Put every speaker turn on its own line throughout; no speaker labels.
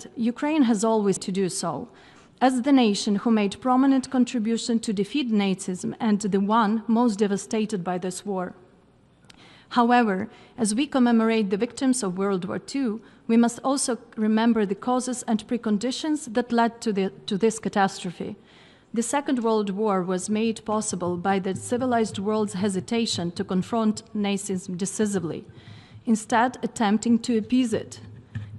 President, Ukraine has always to do so. As the nation who made prominent contribution to defeat Nazism and the one most devastated by this war. However, as we commemorate the victims of World War II, we must also remember the causes and preconditions that led to this catastrophe. The Second World War was made possible by the civilized world's hesitation to confront Nazism decisively, instead attempting to appease it.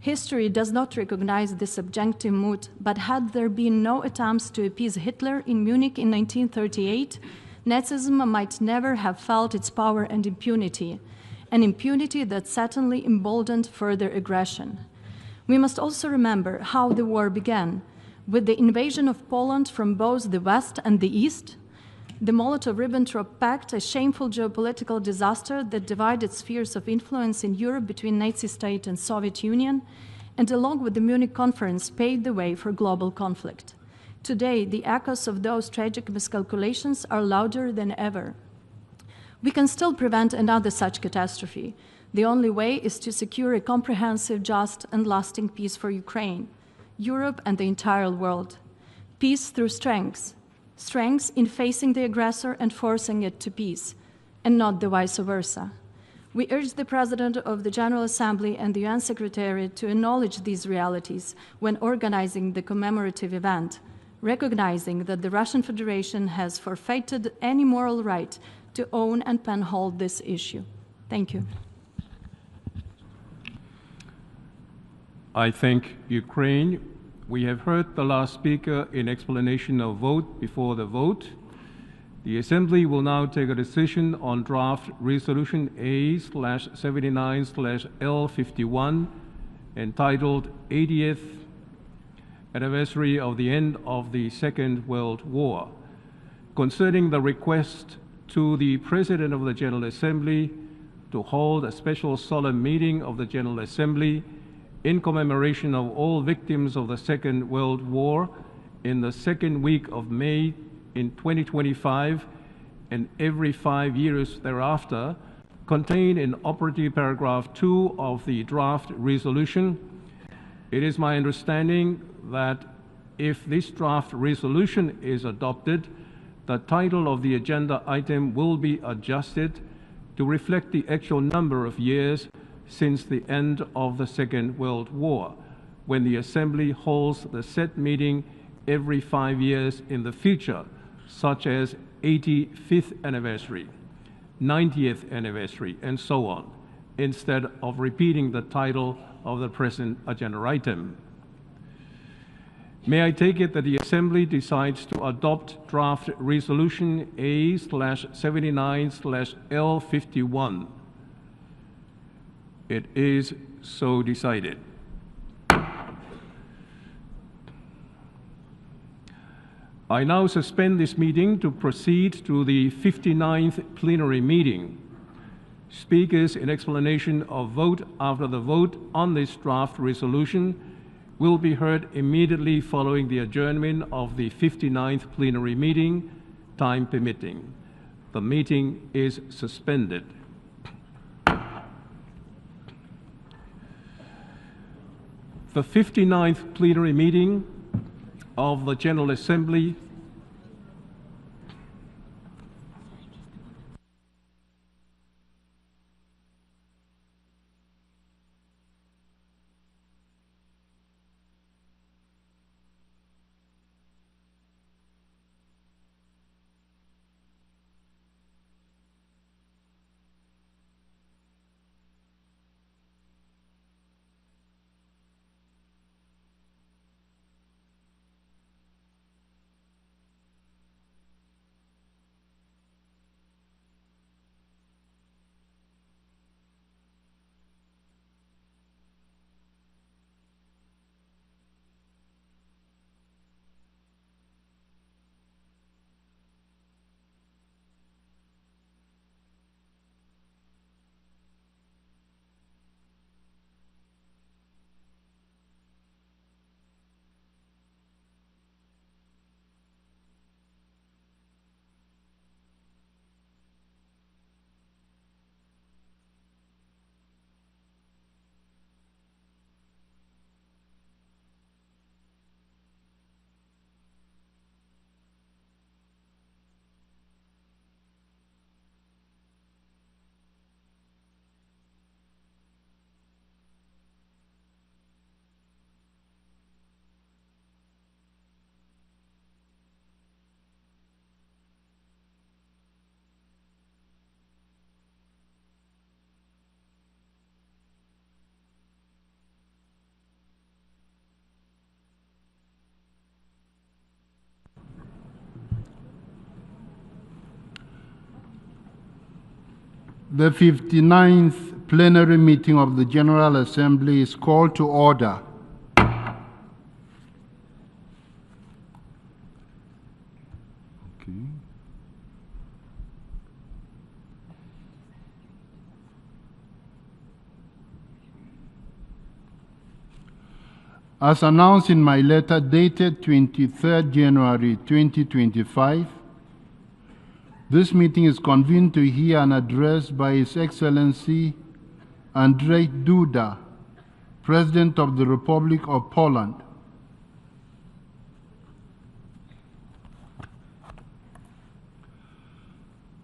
History does not recognize this subjective mood, but had there been no attempts to appease Hitler in Munich in 1938, Nazism might never have felt its power and impunity, an impunity that certainly emboldened further aggression. We must also remember how the war began, with the invasion of Poland from both the West and the East, the Molotov-Ribbentrop Pact, a shameful geopolitical disaster that divided spheres of influence in Europe between Nazi state and Soviet Union, and along with the Munich Conference paved the way for global conflict. Today, the echoes of those tragic miscalculations are louder than ever. We can still prevent another such catastrophe. The only way is to secure a comprehensive, just, and lasting peace for Ukraine, Europe, and the entire world. Peace through strength. Strength in facing the aggressor and forcing it to peace, and not the vice versa. We urge the President of the General Assembly and the UN Secretariat to acknowledge these realities when organizing the commemorative event, recognizing that the Russian Federation has forfeited any moral right to own and penhold this issue. Thank you.
I thank Ukraine. We have heard the last speaker in explanation of vote before the vote. The Assembly will now take a decision on draft resolution A/79/L51 entitled 80th Anniversary of the End of the Second World War, concerning the request to the President of the General Assembly to hold a special solemn meeting of the General Assembly in commemoration of all victims of the Second World War in the second week of May in 2025 and every 5 years thereafter, contained in operative paragraph 2 of the draft resolution. It is my understanding that if this draft resolution is adopted, the title of the agenda item will be adjusted to reflect the actual number of years since the end of the Second World War, when the Assembly holds the set meeting every 5 years in the future, such as 85th anniversary, 90th anniversary, and so on, instead of repeating the title of the present agenda item. May I take it that the Assembly decides to adopt draft resolution A/79/L51? It is so decided. I now suspend this meeting to proceed to the 59th plenary meeting. Speakers in explanation of vote after the vote on this draft resolution will be heard immediately following the adjournment of the 59th plenary meeting, time permitting. The meeting is suspended. The 59th plenary meeting of the General Assembly
The 59th plenary meeting of the General Assembly is called to order. Okay. As announced in my letter dated 23rd January 2025, this meeting is convened to hear an address by His Excellency Andrzej Duda, President of the Republic of Poland.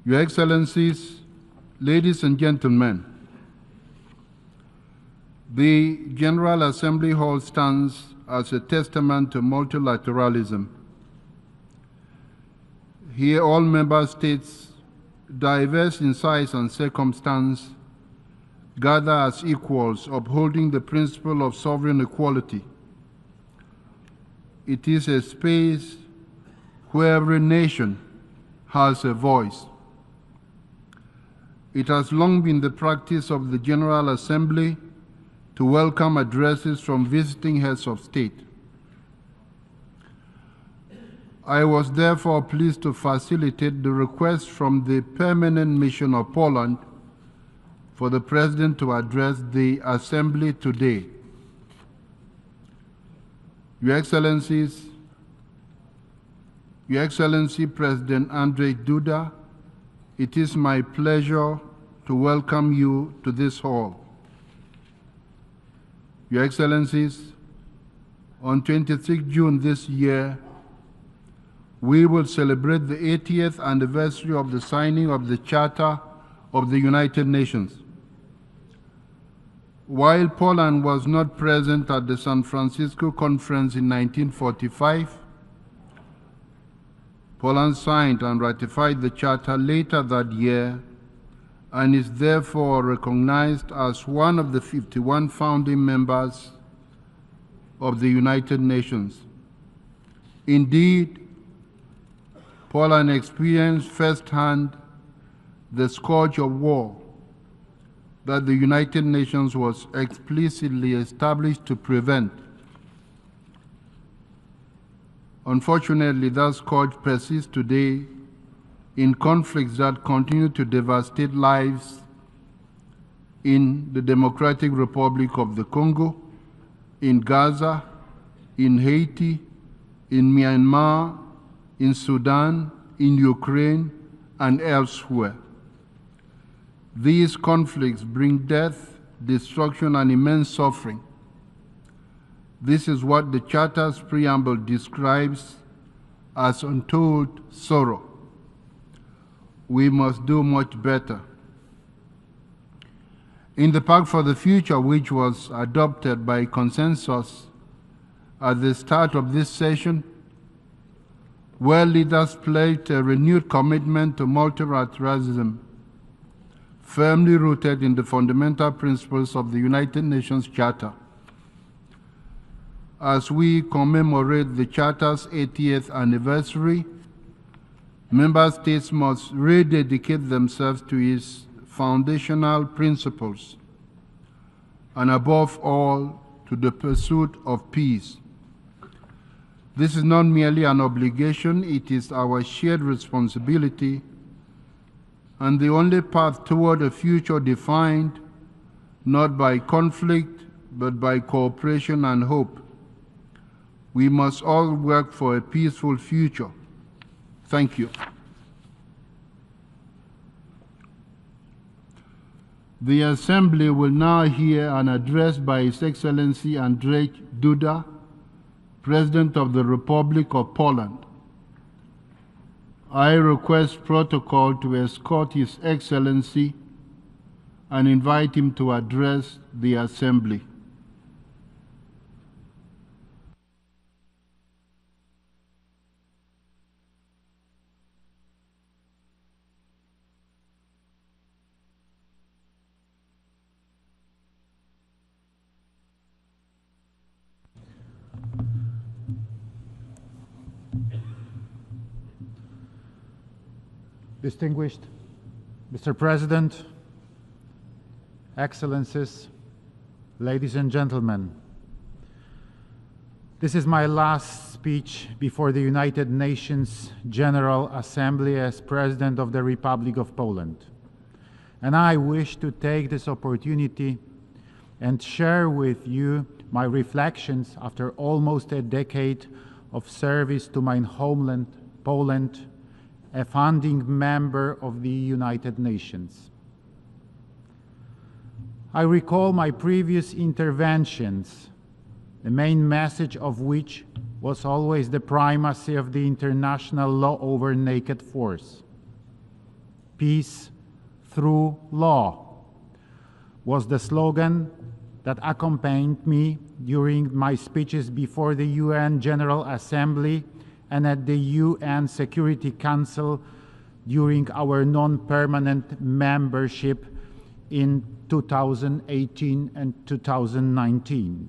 Your Excellencies, ladies and gentlemen, the General Assembly Hall stands as a testament to multilateralism. Here, all member states, diverse in size and circumstance, gather as equals, upholding the principle of sovereign equality. It is a space where every nation has a voice. It has long been the practice of the General Assembly to welcome addresses from visiting heads of state. I was therefore pleased to facilitate the request from the Permanent Mission of Poland for the President to address the Assembly today. Your Excellencies, Your Excellency President Andrzej Duda, it is my pleasure to welcome you to this hall. Your Excellencies, on 26 June this year, we will celebrate the 80th anniversary of the signing of the Charter of the United Nations. While Poland was not present at the San Francisco Conference in 1945, Poland signed and ratified the Charter later that year and is therefore recognized as one of the 51 founding members of the United Nations. Indeed, Poland experienced firsthand the scourge of war that the United Nations was explicitly established to prevent. Unfortunately, that scourge persists today in conflicts that continue to devastate lives in the Democratic Republic of the Congo, in Gaza, in Haiti, in Myanmar, in Sudan, in Ukraine, and elsewhere. These conflicts bring death, destruction, and immense suffering. This is what the Charter's preamble describes as untold sorrow. We must do much better. In the Pact for the Future, which was adopted by consensus at the start of this session, world leaders pledged a renewed commitment to multilateralism, firmly rooted in the fundamental principles of the United Nations Charter. As we commemorate the Charter's 80th anniversary, member states must rededicate themselves to its foundational principles, and above all, to the pursuit of peace. This is not merely an obligation, it is our shared responsibility and the only path toward a future defined not by conflict, but by cooperation and hope. We must all work for a peaceful future. Thank you. The Assembly will now hear an address by His Excellency Andrzej Duda, President of the Republic of Poland. I request protocol to escort His Excellency and invite him to address the Assembly.
Distinguished Mr. President, Excellencies, ladies and gentlemen, this is my last speech before the United Nations General Assembly as President of the Republic of Poland. And I wish to take this opportunity and share with you my reflections after almost a decade of service to my homeland, Poland, a founding member of the United Nations. I recall my previous interventions, the main message of which was always the primacy of the international law over naked force. Peace through law was the slogan that accompanied me during my speeches before the UN General Assembly and at the UN Security Council during our non-permanent membership in 2018 and 2019.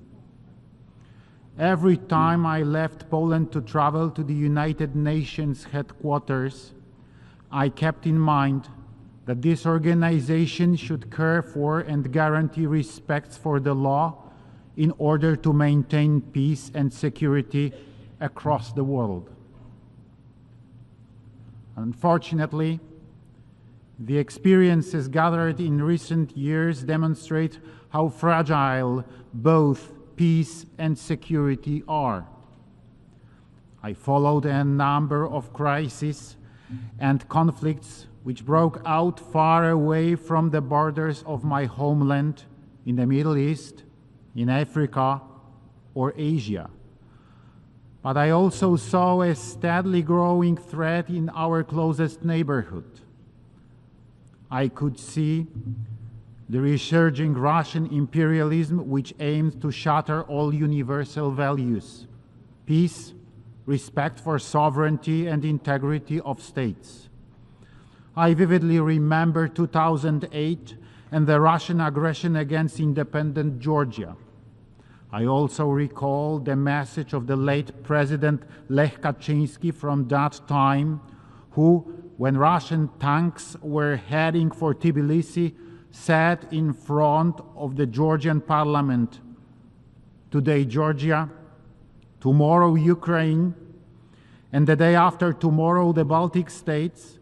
Every time I left Poland to travel to the United Nations headquarters, I kept in mind that this organization should care for and guarantee respect for the law in order to maintain peace and security across the world. Unfortunately, the experiences gathered in recent years demonstrate how fragile both peace and security are. I followed a number of crises and conflicts which broke out far away from the borders of my homeland in the Middle East, in Africa, or Asia. But I also saw a steadily growing threat in our closest neighborhood. I could see the resurging Russian imperialism which aimed to shatter all universal values: peace, respect for sovereignty and integrity of states. I vividly remember 2008 and the Russian aggression against independent Georgia. I also recall the message of the late President Lech Kaczynski from that time, who, when Russian tanks were heading for Tbilisi, sat in front of the Georgian parliament. Today Georgia, tomorrow Ukraine, and the day after tomorrow the Baltic states,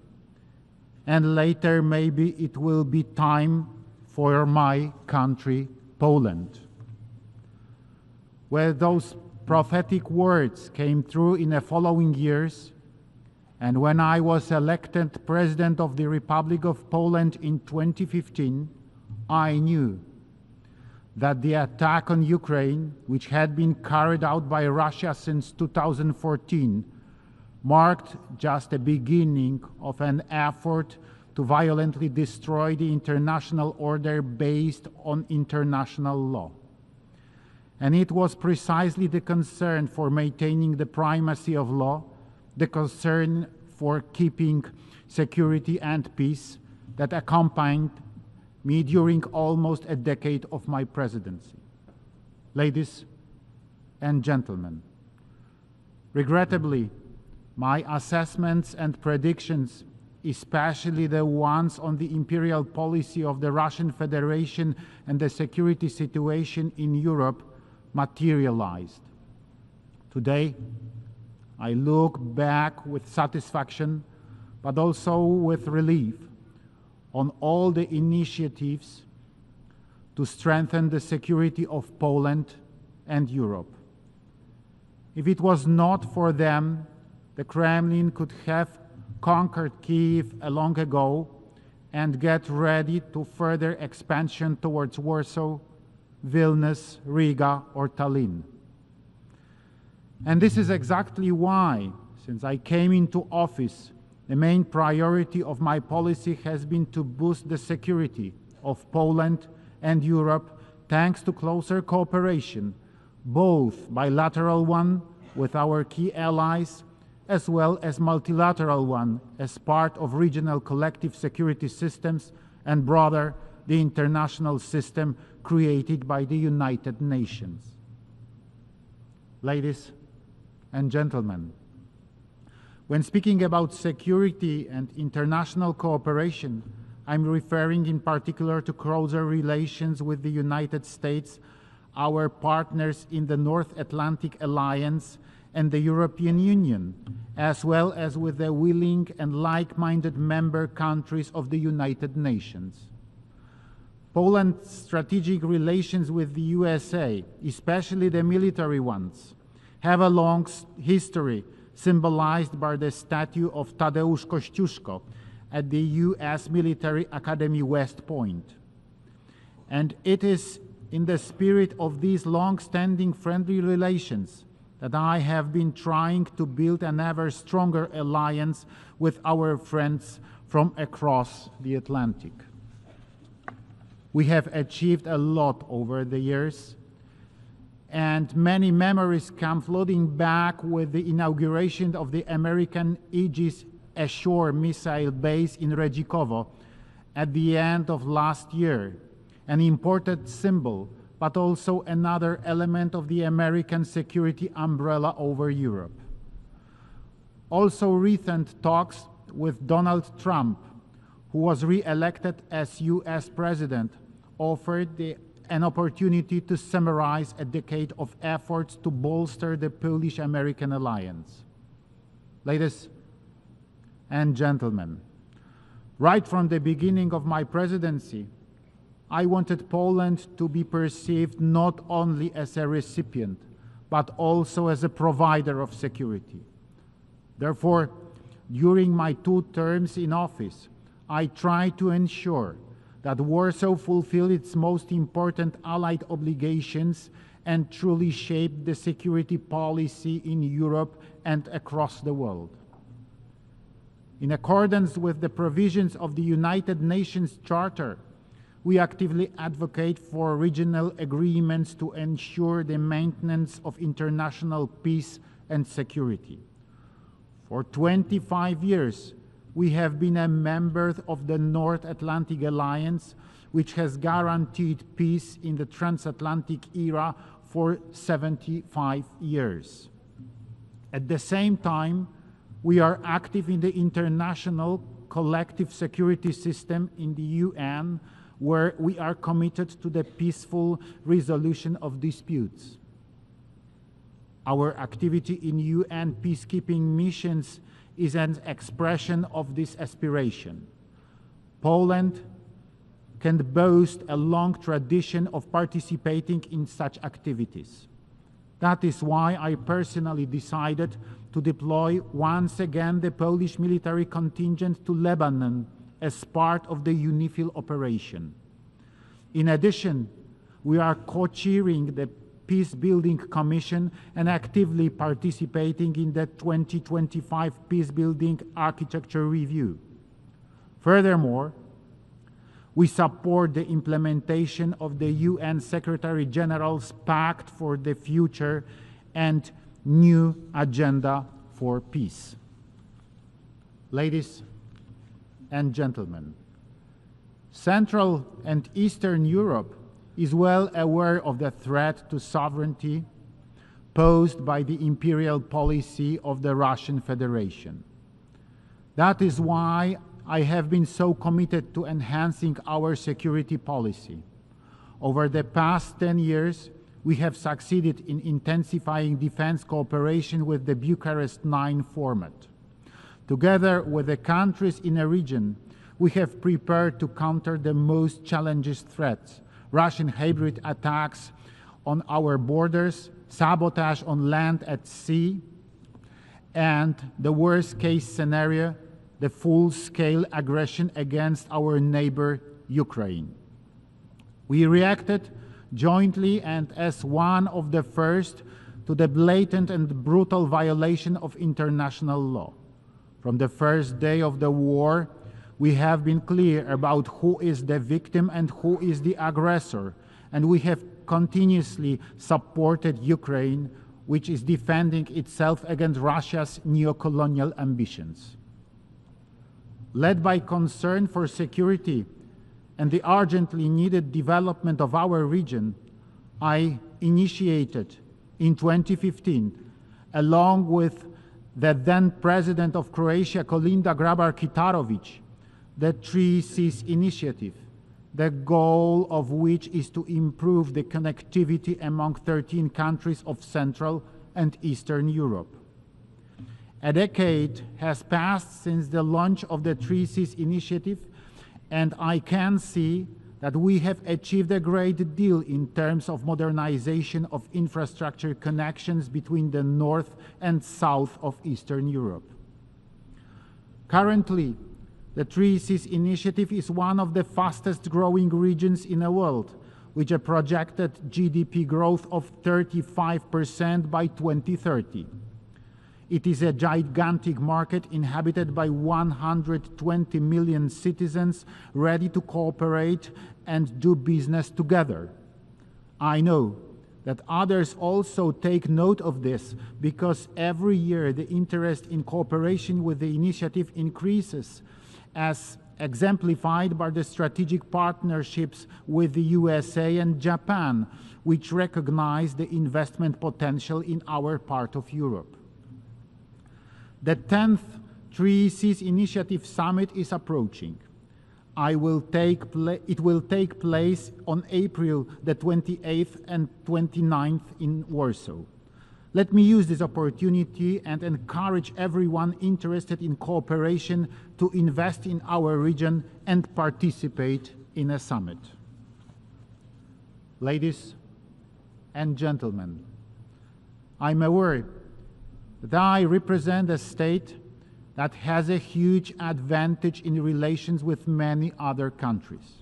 and later maybe it will be time for my country, Poland. Where those prophetic words came true in the following years, and when I was elected President of the Republic of Poland in 2015, I knew that the attack on Ukraine, which had been carried out by Russia since 2014, marked just the beginning of an effort to violently destroy the international order based on international law. And it was precisely the concern for maintaining the primacy of law, the concern for keeping security and peace that accompanied me during almost a decade of my presidency. Ladies and gentlemen, regrettably, my assessments and predictions, especially the ones on the imperial policy of the Russian Federation and the security situation in Europe, materialized. Today, I look back with satisfaction, but also with relief, on all the initiatives to strengthen the security of Poland and Europe. If it was not for them, the Kremlin could have conquered Kyiv long ago and get ready to further expansion towards Warsaw, Vilnius, Riga, or Tallinn. And this is exactly why, since I came into office, the main priority of my policy has been to boost the security of Poland and Europe thanks to closer cooperation, both bilateral one with our key allies, as well as multilateral one as part of regional collective security systems and broader, the international system created by the United Nations. Ladies and gentlemen, when speaking about security and international cooperation, I'm referring in particular to closer relations with the United States, our partners in the North Atlantic Alliance, and the European Union, as well as with the willing and like-minded member countries of the United Nations. Poland's strategic relations with the USA, especially the military ones, have a long history symbolized by the statue of Tadeusz Kościuszko at the U.S. Military Academy West Point. And it is in the spirit of these long-standing friendly relations that I have been trying to build an ever stronger alliance with our friends from across the Atlantic. We have achieved a lot over the years, and many memories come flooding back with the inauguration of the American Aegis Ashore missile base in Redzikowo at the end of last year, an important symbol, but also another element of the American security umbrella over Europe. Also recent talks with Donald Trump, who was re-elected as US President, offered an opportunity to summarize a decade of efforts to bolster the Polish-American alliance. Ladies and gentlemen, right from the beginning of my presidency, I wanted Poland to be perceived not only as a recipient, but also as a provider of security. Therefore, during my 2 terms in office, I tried to ensure that Warsaw fulfilled its most important allied obligations and truly shaped the security policy in Europe and across the world. In accordance with the provisions of the United Nations Charter, we actively advocate for regional agreements to ensure the maintenance of international peace and security. For 25 years, we have been a member of the North Atlantic Alliance, which has guaranteed peace in the transatlantic era for 75 years. At the same time, we are active in the international collective security system in the UN, where we are committed to the peaceful resolution of disputes. Our activity in UN peacekeeping missions is an expression of this aspiration. Poland can boast a long tradition of participating in such activities. That is why I personally decided to deploy once again the Polish military contingent to Lebanon as part of the UNIFIL operation. In addition, we are co-chairing the Peace-Building Commission and actively participating in the 2025 Peace-Building Architecture Review. Furthermore, we support the implementation of the UN Secretary General's Pact for the Future and new agenda for peace. Ladies and gentlemen, Central and Eastern Europe is well aware of the threat to sovereignty posed by the imperial policy of the Russian Federation. That is why I have been so committed to enhancing our security policy. Over the past 10 years, we have succeeded in intensifying defense cooperation with the Bucharest 9 format. Together with the countries in a region, we have prepared to counter the most challenging threats: Russian hybrid attacks on our borders, sabotage on land at sea, and the worst-case scenario, the full-scale aggression against our neighbor, Ukraine. We reacted jointly and as one of the first to the blatant and brutal violation of international law. From the first day of the war, we have been clear about who is the victim and who is the aggressor, and we have continuously supported Ukraine, which is defending itself against Russia's neo-colonial ambitions. Led by concern for security and the urgently needed development of our region, I initiated in 2015, along with the then President of Croatia, Kolinda Grabar-Kitarović, the Three Seas Initiative, the goal of which is to improve the connectivity among 13 countries of Central and Eastern Europe. A decade has passed since the launch of the Three Seas Initiative, and I can see that we have achieved a great deal in terms of modernization of infrastructure connections between the north and south of Eastern Europe. Currently, the Three Seas Initiative is one of the fastest growing regions in the world, with a projected GDP growth of 35% by 2030. It is a gigantic market inhabited by 120 million citizens ready to cooperate and do business together. I know that others also take note of this because every year the interest in cooperation with the initiative increases, as exemplified by the strategic partnerships with the USA and Japan, which recognize the investment potential in our part of Europe. The 10th Three Seas Initiative Summit is approaching. It will take place on April the 28th and 29th in Warsaw. Let me use this opportunity and encourage everyone interested in cooperation to invest in our region and participate in a summit. Ladies and gentlemen, I'm aware that I represent a state that has a huge advantage in relations with many other countries.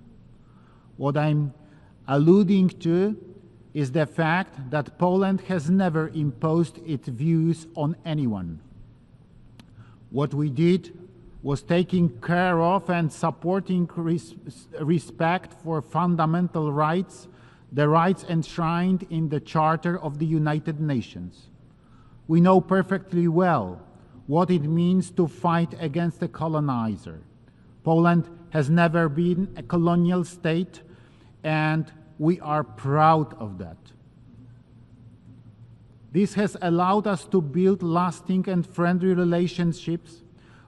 What I'm alluding to is the fact that Poland has never imposed its views on anyone. What we did was taking care of and supporting respect for fundamental rights, the rights enshrined in the Charter of the United Nations. We know perfectly well what it means to fight against a colonizer. Poland has never been a colonial state, and we are proud of that. This has allowed us to build lasting and friendly relationships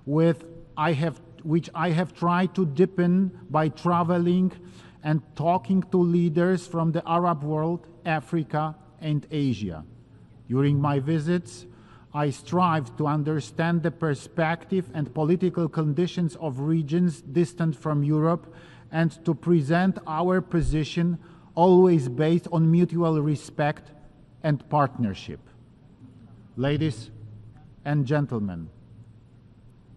which I have tried to deepen by traveling and talking to leaders from the Arab world, Africa, and Asia. During my visits, I strive to understand the perspective and political conditions of regions distant from Europe and to present our position always based on mutual respect and partnership. Ladies and gentlemen,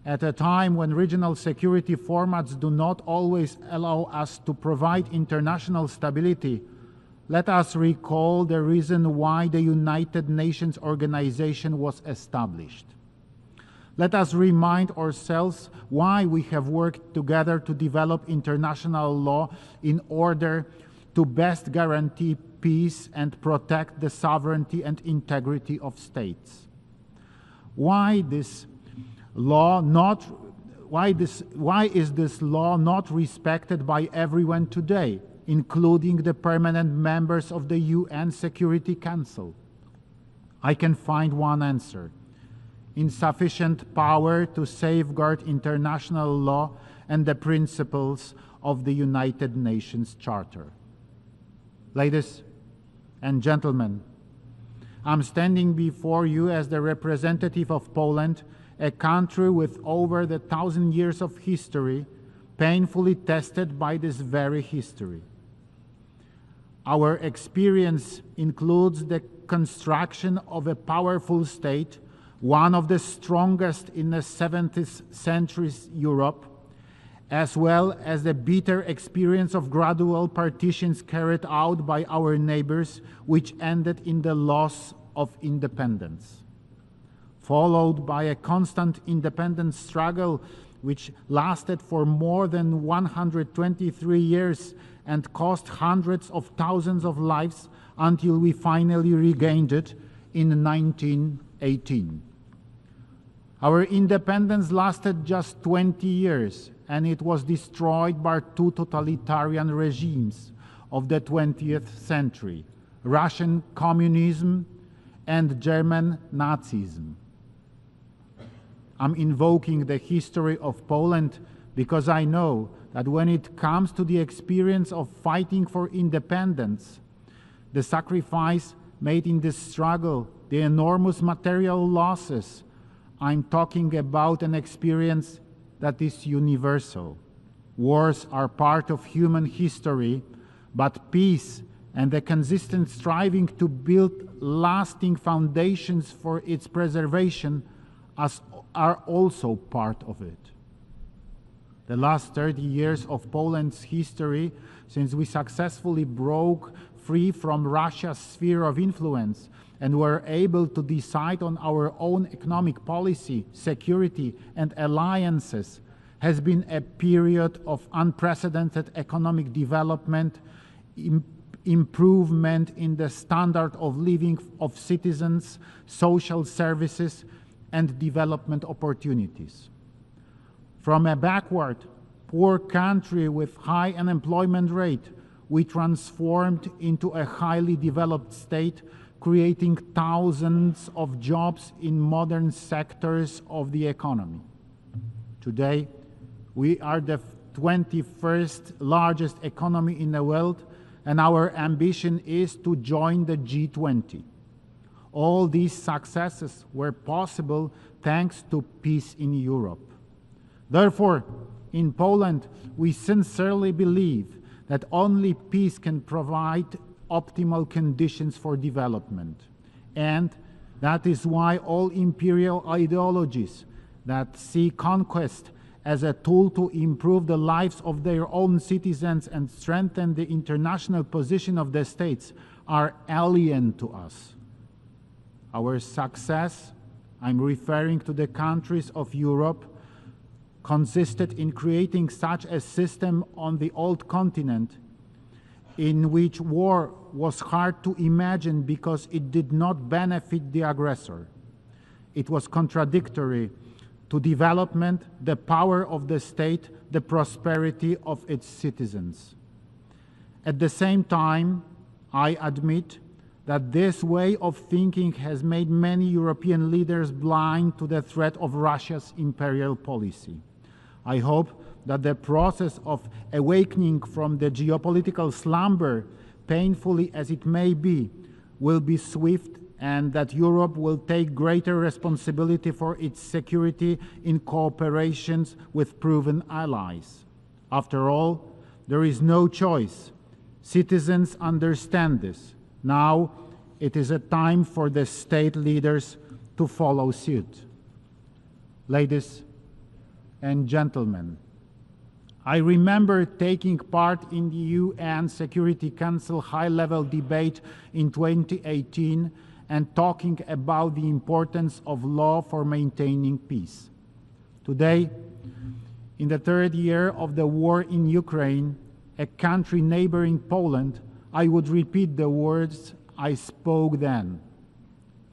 at a time when regional security formats do not always allow us to provide international stability, let us recall the reason why the United Nations organization was established. Let us remind ourselves why we have worked together to develop international law in order to best guarantee peace and protect the sovereignty and integrity of states. Why is this law not respected by everyone today, including the permanent members of the UN Security Council? I can find one answer: insufficient power to safeguard international law and the principles of the United Nations Charter. Ladies and gentlemen, I'm standing before you as the representative of Poland, a country with over 1,000 years of history, painfully tested by this very history. Our experience includes the construction of a powerful state, one of the strongest in the 17th century's Europe, as well as the bitter experience of gradual partitions carried out by our neighbors, which ended in the loss of independence, followed by a constant independence struggle which lasted for more than 123 years and cost hundreds of thousands of lives until we finally regained it in 1918. Our independence lasted just 20 years, and it was destroyed by two totalitarian regimes of the 20th century, Russian communism and German Nazism. I'm invoking the history of Poland because I know that when it comes to the experience of fighting for independence, the sacrifice made in this struggle, the enormous material losses, I'm talking about an experience that is universal. Wars are part of human history, but peace and the consistent striving to build lasting foundations for its preservation are also part of it. The last 30 years of Poland's history, since we successfully broke free from Russia's sphere of influence and were able to decide on our own economic policy, security, and alliances, has been a period of unprecedented economic development, improvement in the standard of living of citizens, social services, and development opportunities. From a backward, poor country with high unemployment rate, we transformed into a highly developed state, creating thousands of jobs in modern sectors of the economy. Today, we are the 21st largest economy in the world, and our ambition is to join the G20. All these successes were possible thanks to peace in Europe. Therefore, in Poland, we sincerely believe that only peace can provide optimal conditions for development. And that is why all imperial ideologies that see conquest as a tool to improve the lives of their own citizens and strengthen the international position of the states are alien to us. Our success, I'm referring to the countries of Europe, consisted in creating such a system on the old continent in which war was hard to imagine because it did not benefit the aggressor. It was contradictory to development, the power of the state, the prosperity of its citizens. At the same time, I admit that this way of thinking has made many European leaders blind to the threat of Russia's imperial policy. I hope that the process of awakening from the geopolitical slumber, painfully as it may be, will be swift, and that Europe will take greater responsibility for its security in cooperation with proven allies. After all, there is no choice. Citizens understand this. Now it is a time for the state leaders to follow suit. Ladies and gentlemen, I remember taking part in the UN Security Council high-level debate in 2018 and talking about the importance of law for maintaining peace. Today, in the third year of the war in Ukraine, a country neighboring Poland, I would repeat the words I spoke then.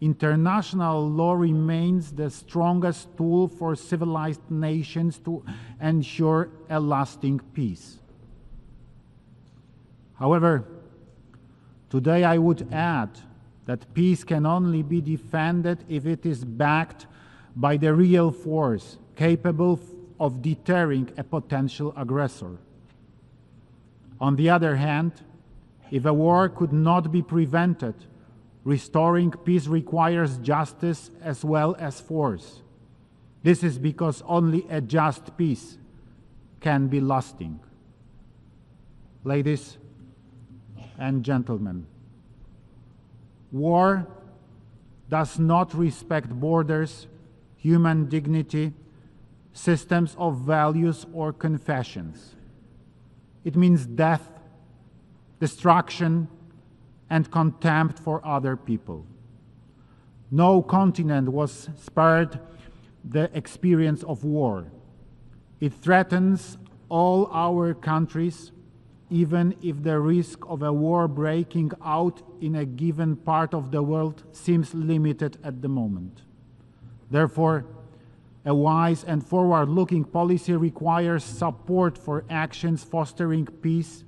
International law remains the strongest tool for civilized nations to ensure a lasting peace. However, today I would add that peace can only be defended if it is backed by the real force capable of deterring a potential aggressor. On the other hand, if a war could not be prevented, restoring peace requires justice as well as force. This is because only a just peace can be lasting. Ladies and gentlemen, war does not respect borders, human dignity, systems of values, or confessions. It means death, destruction, and contempt for other people. No continent was spared the experience of war. It threatens all our countries, even if the risk of a war breaking out in a given part of the world seems limited at the moment. Therefore, a wise and forward-looking policy requires support for actions fostering peace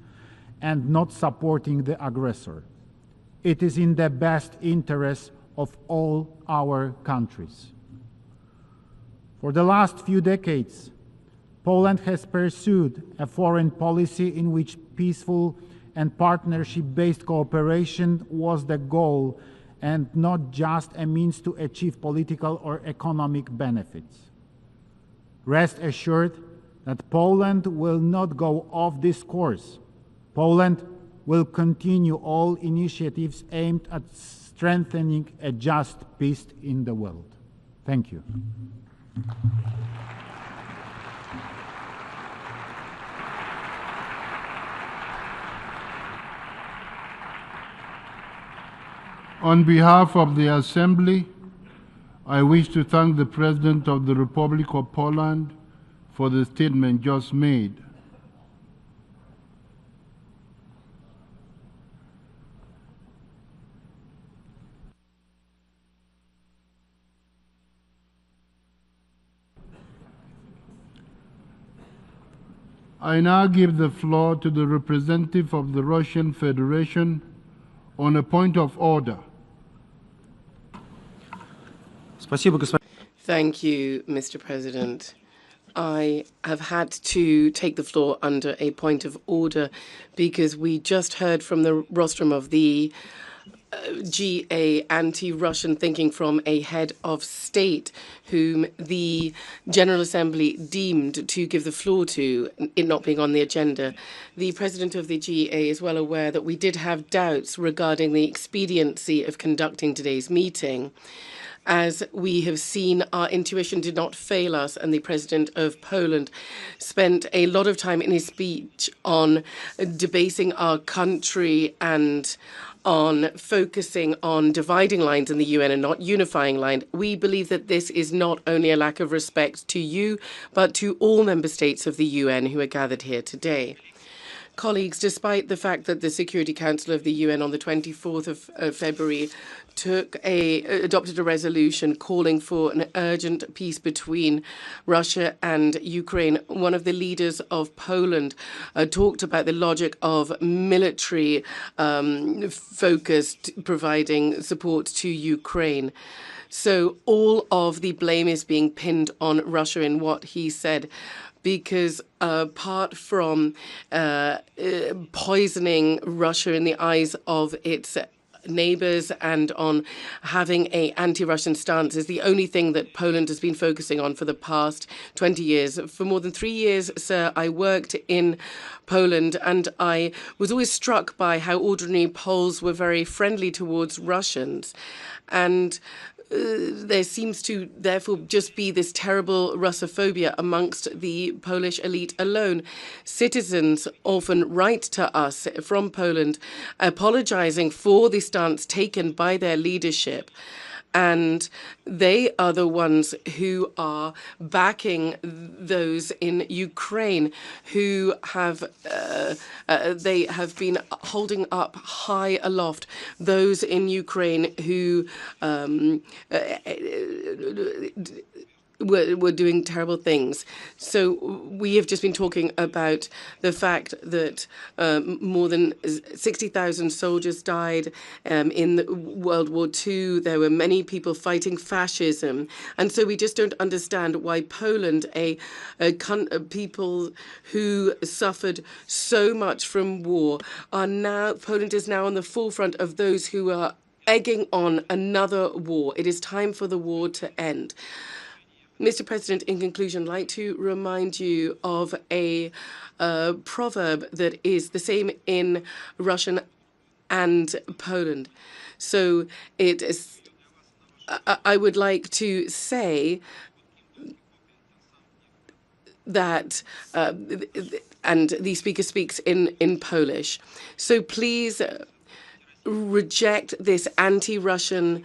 and not supporting the aggressor. It is in the best interest of all our countries. For the last few decades, Poland has pursued a foreign policy in which peaceful and partnership-based cooperation was the goal and not just a means to achieve political or economic benefits. Rest assured that Poland will not go off this course. Poland will continue all initiatives aimed at strengthening a just peace in the world. Thank you.
On behalf of the Assembly, I wish to thank the President of the Republic of Poland for the statement just made. I now give the floor to the representative of the Russian Federation on a point of order.
Thank you, Mr. President. I have had to take the floor under a point of order because we just heard from the rostrum of the GA anti-Russian thinking from a head of state whom the General Assembly deemed to give the floor to, it not being on the agenda. The president of the GA is well aware that we did have doubts regarding the expediency of conducting today's meeting. As we have seen, our intuition did not fail us, and the president of Poland spent a lot of time in his speech on debasing our country and on focusing on dividing lines in the UN and not unifying lines. We believe that this is not only a lack of respect to you, but to all member states of the UN who are gathered here today. Colleagues, despite the fact that the Security Council of the UN on the 24th of February adopted a resolution calling for an urgent peace between Russia and Ukraine, one of the leaders of Poland talked about the logic of military focused providing support to Ukraine. So all of the blame is being pinned on Russia in what he said, because apart from poisoning Russia in the eyes of its neighbors and on having an anti-Russian stance is the only thing that Poland has been focusing on for the past 20 years. For more than 3 years, sir, I worked in Poland, and I was always struck by how ordinary Poles were very friendly towards Russians. And there seems to therefore just be this terrible Russophobia amongst the Polish elite alone. Citizens often write to us from Poland apologizing for the stance taken by their leadership. And they are the ones who are backing those in Ukraine who have they have been holding up high aloft those in Ukraine who were doing terrible things. So we have just been talking about the fact that more than 60,000 soldiers died in World War II. There were many people fighting fascism. And so we just don't understand why Poland, a people who suffered so much from war, Poland is now on the forefront of those who are egging on another war. It is time for the war to end. Mr. President, in conclusion, I'd like to remind you of a proverb that is the same in Russian and Poland. So it is, I would like to say that, and the speaker speaks in Polish. So please reject this anti-Russian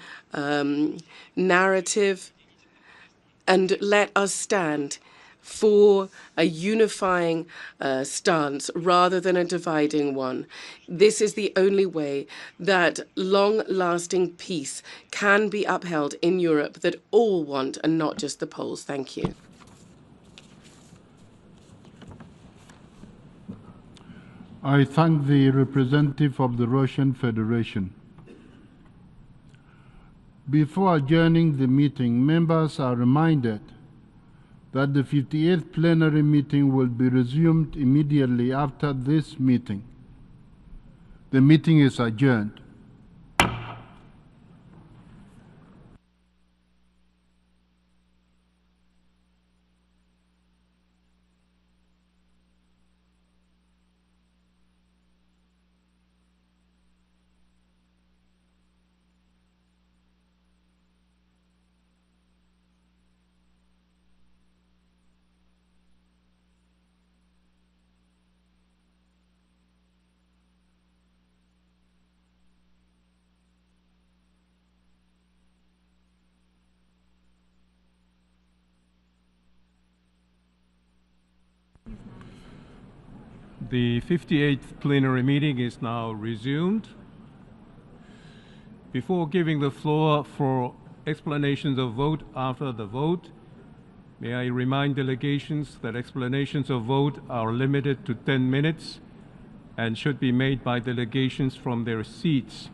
narrative, and let us stand for a unifying stance rather than a dividing one. This is the only way that long-lasting peace can be upheld in Europe that all want and not just the Poles. Thank you.
I thank the representative of the Russian Federation. Before adjourning the meeting, members are reminded that the 58th plenary meeting will be resumed immediately after this meeting. The meeting is adjourned.
The 58th plenary meeting is now resumed. Before giving the floor for explanations of vote after the vote, may I remind delegations that explanations of vote are limited to 10 minutes and should be made by delegations from their seats.